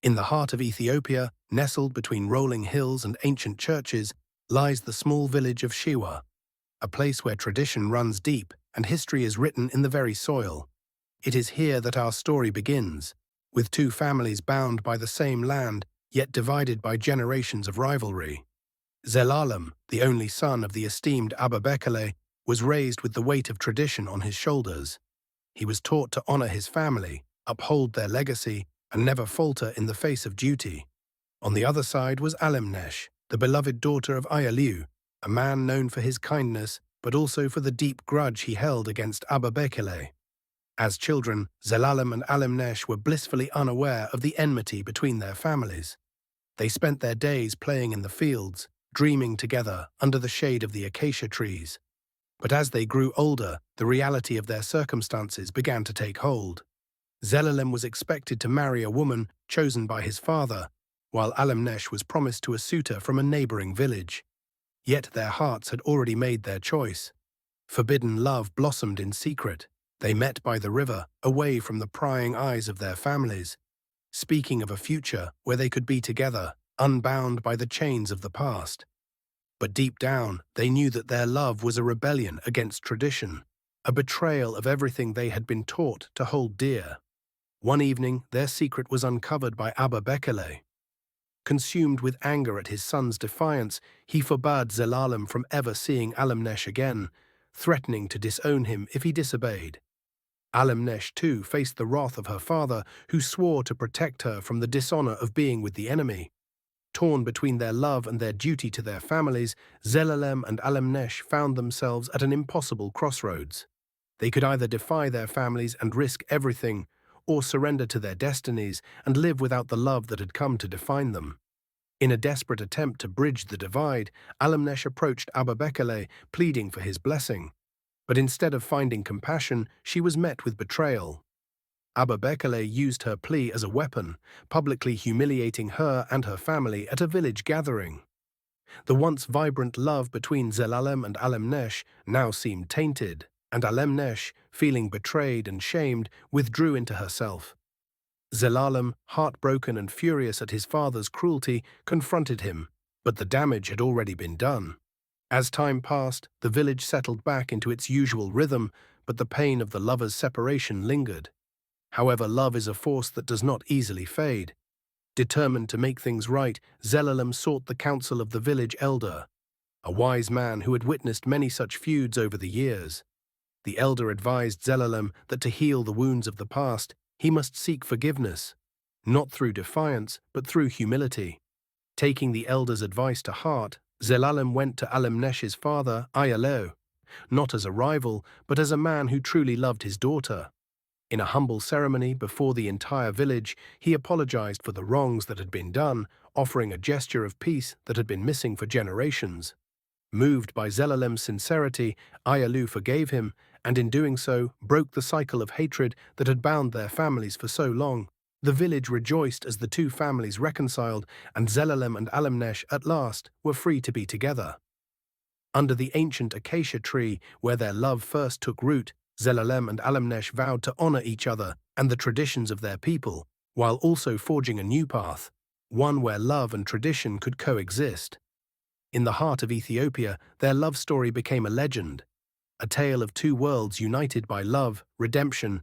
In the heart of Ethiopia, nestled between rolling hills and ancient churches, lies the small village of Shewa, a place where tradition runs deep and history is written in the very soil. It is here that our story begins, with two families bound by the same land, yet divided by generations of rivalry. Zelalem, the only son of the esteemed Abba Bekele, was raised with the weight of tradition on his shoulders. He was taught to honor his family, uphold their legacy, and never falter in the face of duty. On the other side was Alemnesh, the beloved daughter of Ayaliu, a man known for his kindness, but also for the deep grudge he held against Abba Bekele. As children, Zelalem and Alemnesh were blissfully unaware of the enmity between their families. They spent their days playing in the fields, dreaming together under the shade of the acacia trees. But as they grew older, the reality of their circumstances began to take hold. Zelalem was expected to marry a woman chosen by his father, while Alemnesh was promised to a suitor from a neighboring village. Yet their hearts had already made their choice. Forbidden love blossomed in secret. They met by the river, away from the prying eyes of their families, speaking of a future where they could be together, unbound by the chains of the past. But deep down, they knew that their love was a rebellion against tradition, a betrayal of everything they had been taught to hold dear. One evening, their secret was uncovered by Abba Bekele. Consumed with anger at his son's defiance, he forbade Zelalem from ever seeing Alemnesh again, threatening to disown him if he disobeyed. Alemnesh, too, faced the wrath of her father, who swore to protect her from the dishonor of being with the enemy. Torn between their love and their duty to their families, Zelalem and Alemnesh found themselves at an impossible crossroads. They could either defy their families and risk everything, or surrender to their destinies and live without the love that had come to define them. In a desperate attempt to bridge the divide, Alemnesh approached Abba Bekele, pleading for his blessing. But instead of finding compassion, she was met with betrayal. Abba Bekele used her plea as a weapon, publicly humiliating her and her family at a village gathering. The once vibrant love between Zelalem and Alemnesh now seemed tainted, and Alemnesh, feeling betrayed and shamed, withdrew into herself. Zelalem, heartbroken and furious at his father's cruelty, confronted him, but the damage had already been done. As time passed, the village settled back into its usual rhythm, but the pain of the lovers' separation lingered. However, love is a force that does not easily fade. Determined to make things right, Zelalem sought the counsel of the village elder, a wise man who had witnessed many such feuds over the years. The elder advised Zelalem that to heal the wounds of the past, he must seek forgiveness, not through defiance, but through humility. Taking the elder's advice to heart, Zelalem went to Alemnesh's father, Ayalo, not as a rival, but as a man who truly loved his daughter. In a humble ceremony before the entire village, he apologized for the wrongs that had been done, offering a gesture of peace that had been missing for generations. Moved by Zelalem's sincerity, Ayalu forgave him, and in doing so, broke the cycle of hatred that had bound their families for so long. The village rejoiced as the two families reconciled, and Zelalem and Alemnesh at last were free to be together. Under the ancient acacia tree where their love first took root, Zelalem and Alemnesh vowed to honor each other and the traditions of their people, while also forging a new path, one where love and tradition could coexist. In the heart of Ethiopia, their love story became a legend, a tale of two worlds united by love, redemption,